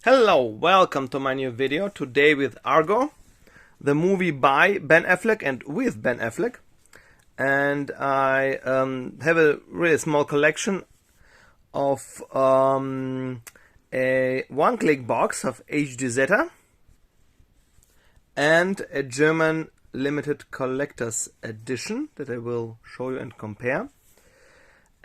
Hello, welcome to my new video. Today with Argo, the movie by Ben Affleck and with Ben Affleck. And I have a really small collection of a one-click box of HDZeta and a German limited collector's edition that I will show you and compare.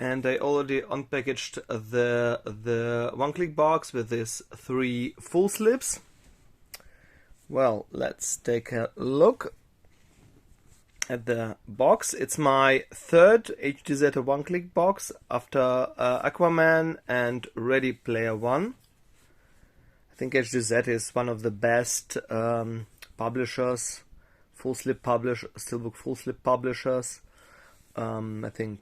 And I already unpackaged the one-click box with these 3 full slips. Well, let's take a look at the box. It's my third HDZeta one-click box after Aquaman and Ready Player One. I think HDZeta is one of the best publishers, Steelbook FullSlip publishers. I think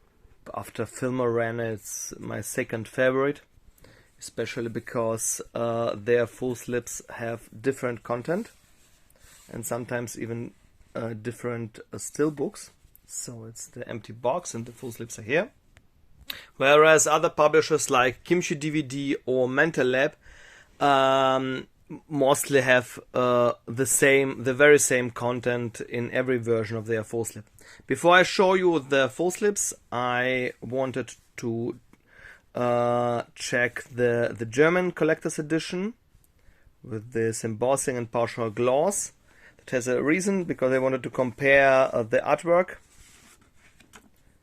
after Filmorama, it's my second favorite, especially because their full slips have different content and sometimes even different steelbooks. So it's the empty box and the full slips are here. Whereas other publishers like Kimchi DVD or Mental Lab mostly have the very same content in every version of their full slip. Before I show you the full slips, I wanted to check the German collector's edition with this embossing and partial gloss. That has a reason, because I wanted to compare the artwork.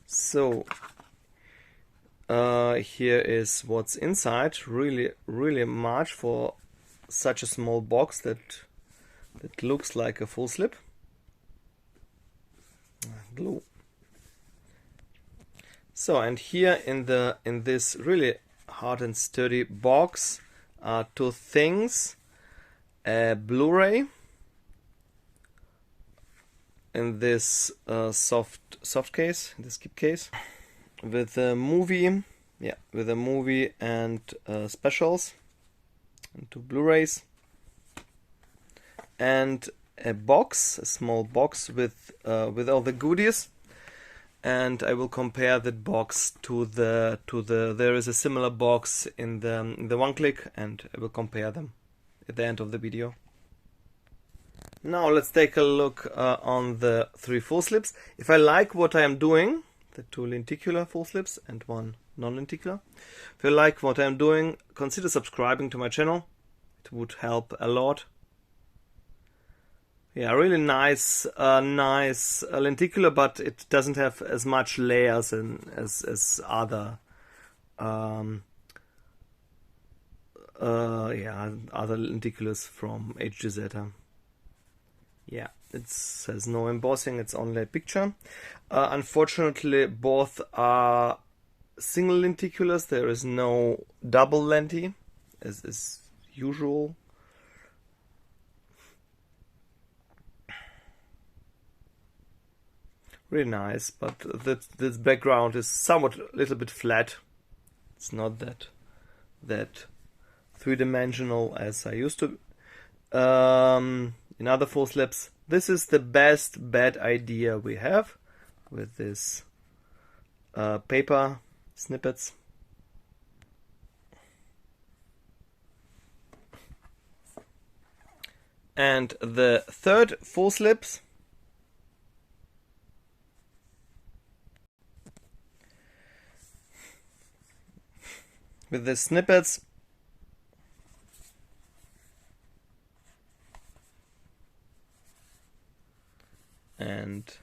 So here is what's inside. Really much for such a small box that looks like a full slip. Glue. So, and here in this really hard and sturdy box are 2 things: a Blu-ray in this soft case, this keep case, with a movie, and specials, and 2 Blu-rays, and a small box with all the goodies. And I will compare that box to there is a similar box in the one click, and I will compare them at the end of the video. Now let's take a look on the 3 full slips. If I like what I am doing, the 2 lenticular full slips and 1 non-lenticular, if you like what I am doing, consider subscribing to my channel. It would help a lot. Yeah, really nice lenticular, but it doesn't have as much layers as other other lenticulars from HDZeta. Yeah, it has no embossing, it's only a picture. Unfortunately, both are single lenticulars. There is no double lenti as is usual. Really nice, but this background is somewhat a little bit flat. It's not that three-dimensional as I used to in other full slips. This is the best bad idea we have with this paper snippets. And the third full slips with the snippets and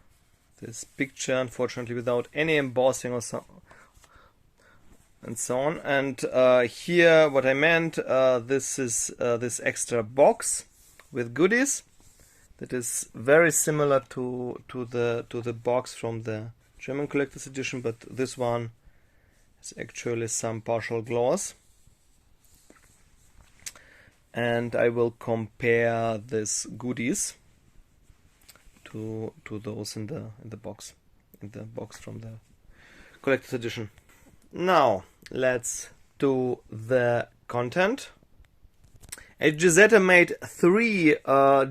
this picture, unfortunately without any embossing or so and so on. And here what I meant, this is this extra box with goodies that is very similar to the box from the German collector's edition, but this one is actually some partial gloss. And I will compare these goodies to those in the box from the collector's edition. Now let's do the content. HDZeta made 3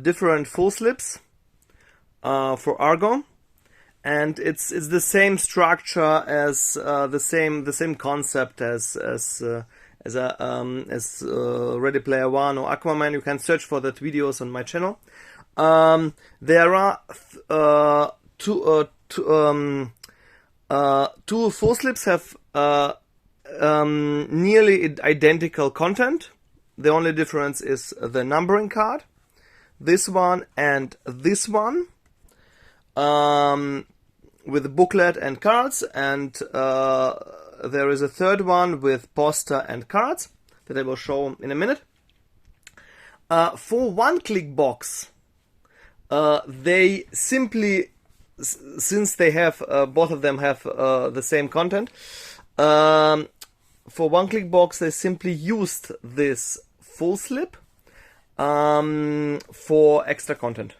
different full slips for Argo, and it's the same structure as the same concept as as Ready Player One or Aquaman. You can search for that videos on my channel. There are two FullSlips have nearly identical content. The only difference is the numbering card. This one and this one, with the booklet and cards, and there is a third one with poster and cards that I will show in a minute. For one-click box, they simply, since they have both of them have the same content, for one-click box they simply used this FullSlip for extra content.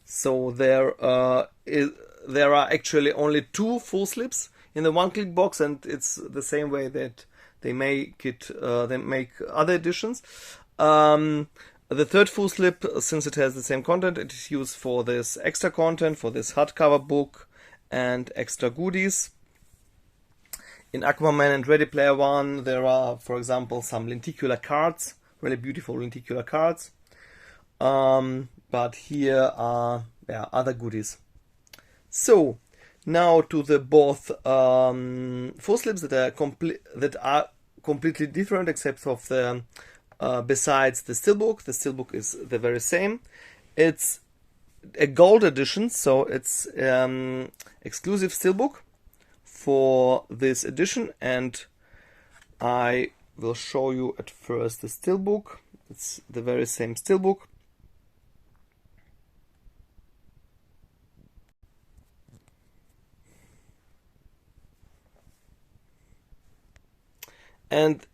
So there are actually only two FullSlips in the one-click box, and it's the same way that they make it. They make other editions. The third FullSlip, since it has the same content, it is used for this extra content, for this hardcover book and extra goodies. In Aquaman and Ready Player One, there are, for example, some lenticular cards, really beautiful lenticular cards. But here are other goodies. So now to the both FullSlips that are completely different, except for the besides the Steelbook. The Steelbook is the very same. It's a gold edition, so it's exclusive Steelbook for this edition, and I will show you at first the Steelbook. It's the very same Steelbook. And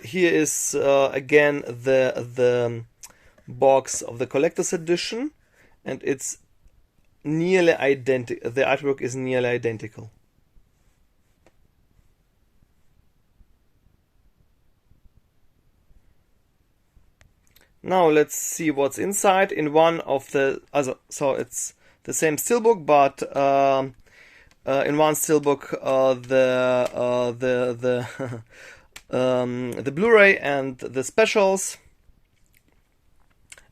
here is again the box of the collector's edition, and it's nearly identical. The artwork is nearly identical. Now let's see what's inside. In one of the so it's the same Steelbook, but in one Steelbook the Blu-ray and the specials,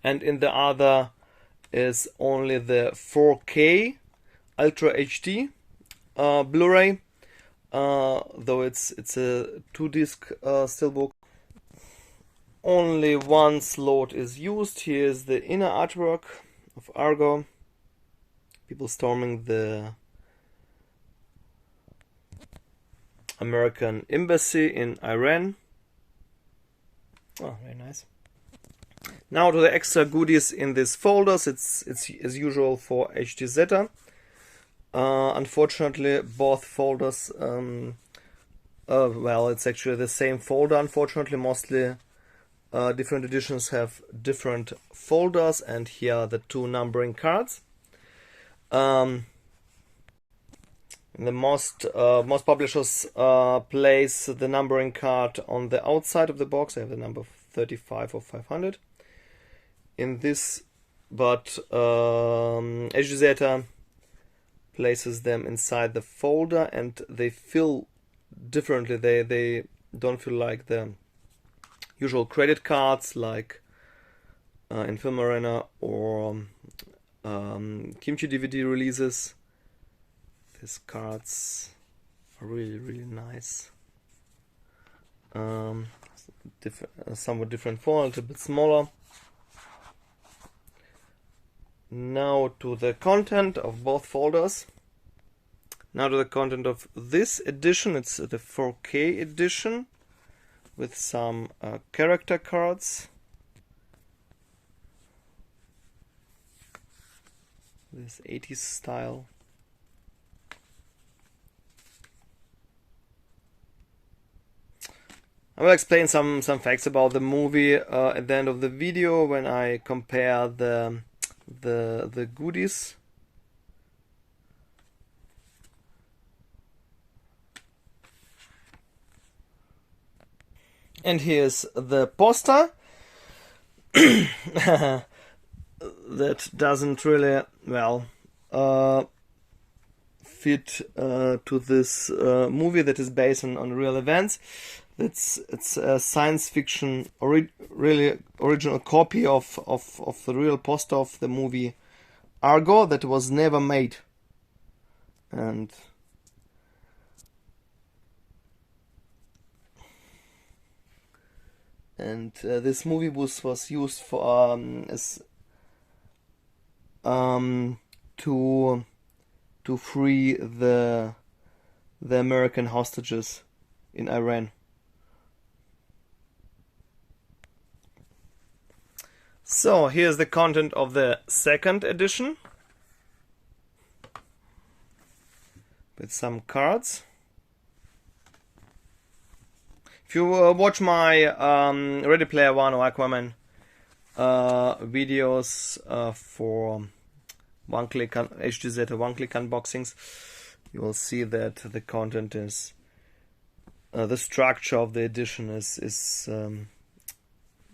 and in the other is only the 4K Ultra HD Blu-ray, though it's a 2-disc Steelbook. Only one slot is used. Here's the inner artwork of Argo. People storming the American embassy in Iran. Oh, very nice. Now to the extra goodies in these folders. It's as usual for HDZeta. Unfortunately, both folders. Well, it's actually the same folder. Unfortunately, mostly different editions have different folders, and here are the two numbering cards. The most publishers place the numbering card on the outside of the box. I have the number 35 or 500 in this, but HDZeta places them inside the folder, and they feel differently. They don't feel like the usual credit cards like in Film Arena or Kimchi DVD releases. These cards are really nice. Somewhat different font, a little bit smaller. Now to the content of both folders. Now to the content of this edition. It's the 4K edition with some character cards. This 80s style. I will explain some facts about the movie at the end of the video when I compare the goodies. And here's the poster. That doesn't really fit to this movie that is based on real events. it's a science fiction really original copy of the real poster of the movie Argo that was never made. And this movie was used for to free the American hostages in Iran. So here's the content of the second edition with some cards. If you watch my Ready Player One or Aquaman videos for one-click HDZeta one-click unboxings, you will see that the content is the structure of the edition is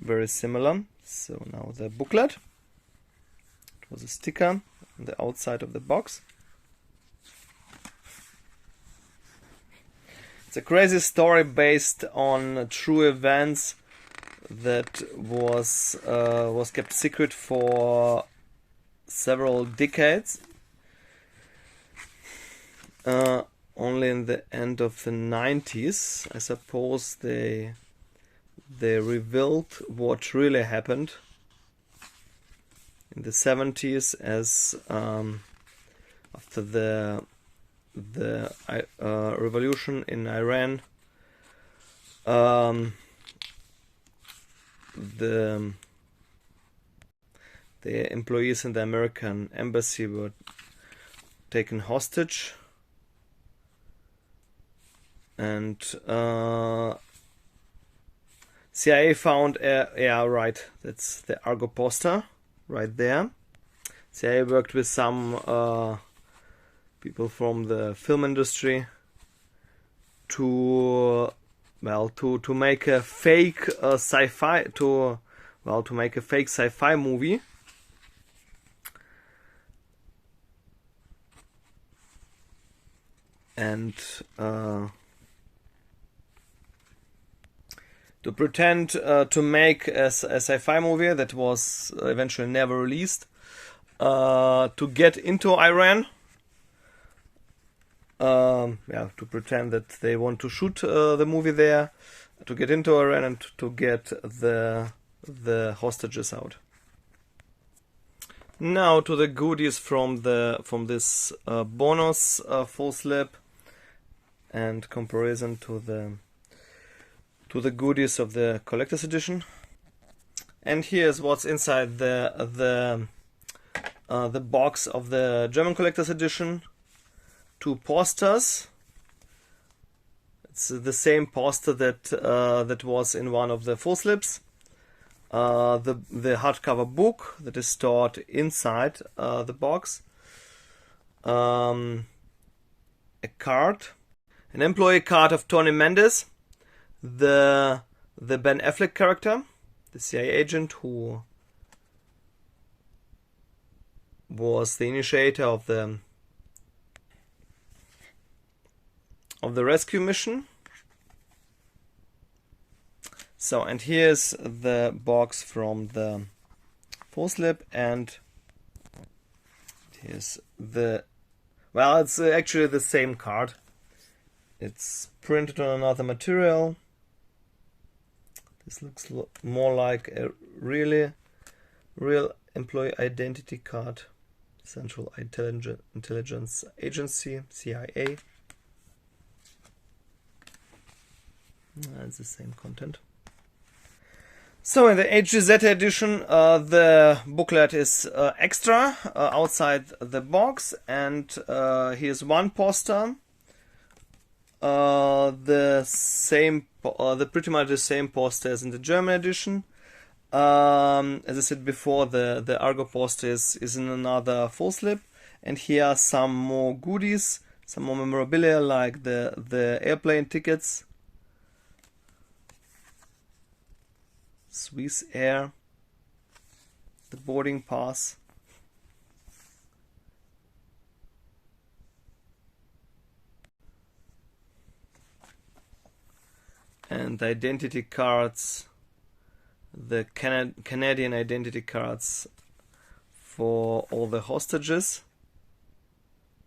very similar. So now the booklet. It was a sticker on the outside of the box. It's a crazy story based on true events that was kept secret for several decades. Only in the end of the 90s, I suppose, they revealed what really happened in the 70s, as after the revolution in Iran, the employees in the American embassy were taken hostage, and CIA found yeah, right, that's the Argo poster right there. CIA worked with some people from the film industry to make a fake sci-fi to make a fake sci-fi movie. And to pretend to make a sci-fi movie that was eventually never released, to get into Iran, to pretend that they want to shoot the movie there, to get into Iran and to get the hostages out. Now to the goodies from this bonus FullSlip, and comparison to the goodies of the collector's edition. And here's what's inside the box of the German collector's edition. 2 posters. It's the same poster that was in one of the FullSlips. The hardcover book that is stored inside the box. A card, an employee card of Tony Mendes, the Ben Affleck character, the CIA agent who was the initiator of the rescue mission. So, and here's the box from the FullSlip, and here's it's actually the same card. It's printed on another material. This looks more like a real employee identity card. Central Intelligence Agency, CIA. It's the same content. So in the HDZeta edition, the booklet is extra outside the box, and here's one poster. Pretty much the same poster as in the German edition. As I said before, the Argo poster is in another FullSlip, and here are some more goodies, some more memorabilia like the airplane tickets, Swiss Air, the boarding pass. and identity cards, the Canadian identity cards for all the hostages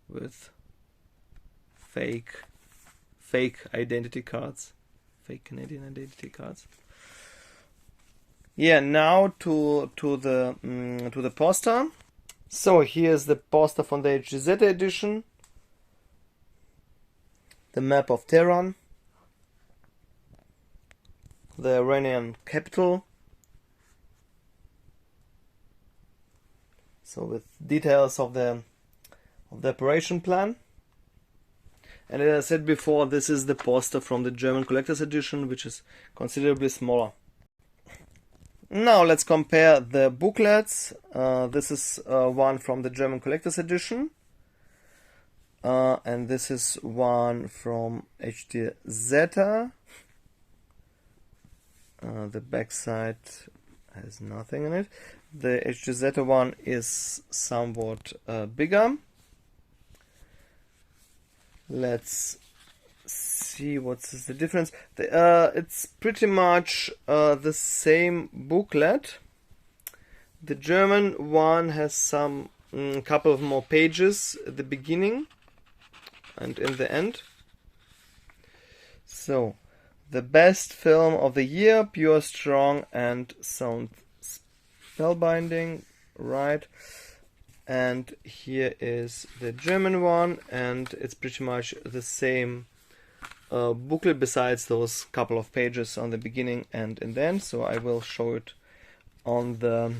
with fake identity cards, fake Canadian identity cards. Yeah, now to the poster. So here's the poster from the HDZeta edition. The map of Tehran, the Iranian capital. So with details of the operation plan. And as I said before, this is the poster from the German collector's edition, which is considerably smaller. Now let's compare the booklets. This is one from the German collector's edition. And this is one from HDZeta. The backside has nothing in it. The HDZeta one is somewhat bigger. Let's see what's the difference. It's pretty much the same booklet. The German one has some couple of more pages at the beginning and in the end. So, the best film of the year, pure, strong, and sound spellbinding, right? And here is the German one, and it's pretty much the same booklet besides those couple of pages on the beginning and in the end. So I will show it on the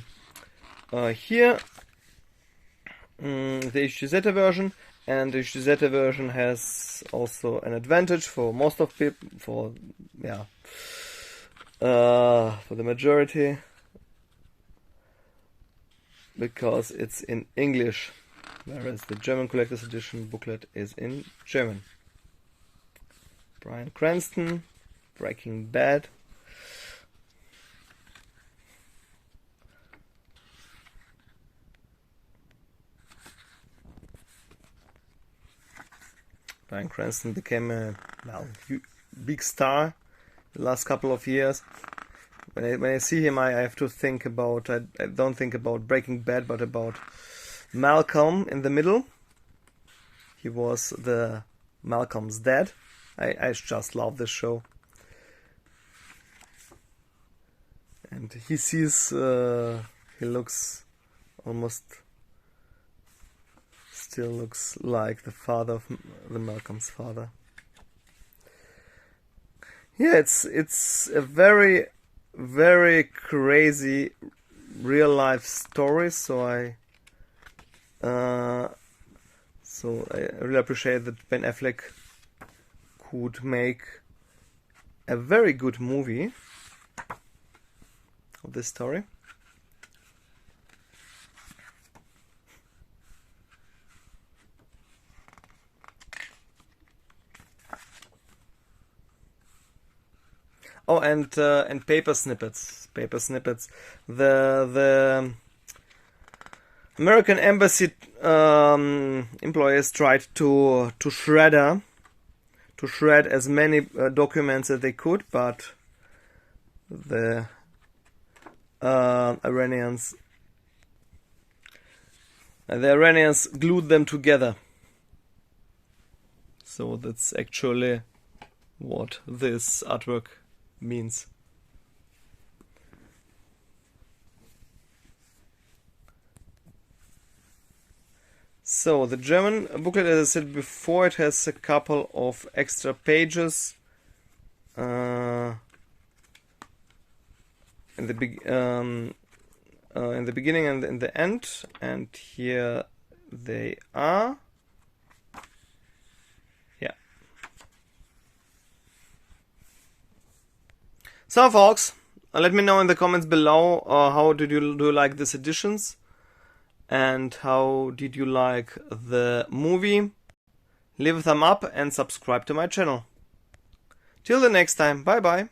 here the HDZeta version. And the HDZeta version has also an advantage for most of people, for the majority, because it's in English, whereas the German collector's edition booklet is in German. Bryan Cranston, Breaking Bad. Bryan Cranston became a big star the last couple of years. When I see him, I have to think about, I don't think about Breaking Bad, but about Malcolm in the Middle. He was the Malcolm's dad. I just love this show. And he sees, he looks almost, still looks like the father of the Malcolm's father. Yeah, it's a very, very crazy real life story. So I really appreciate that Ben Affleck could make a very good movie of this story. Oh, and paper snippets. The American embassy employees tried to shred as many documents as they could, but the Iranians glued them together. So that's actually what this artwork means. So the German booklet, as I said before, it has a couple of extra pages in the beginning and in the end, and here they are. Yeah. So folks, let me know in the comments below how do you like these editions, and how did you like the movie. Leave a thumb up and subscribe to my channel. Till the next time, bye bye.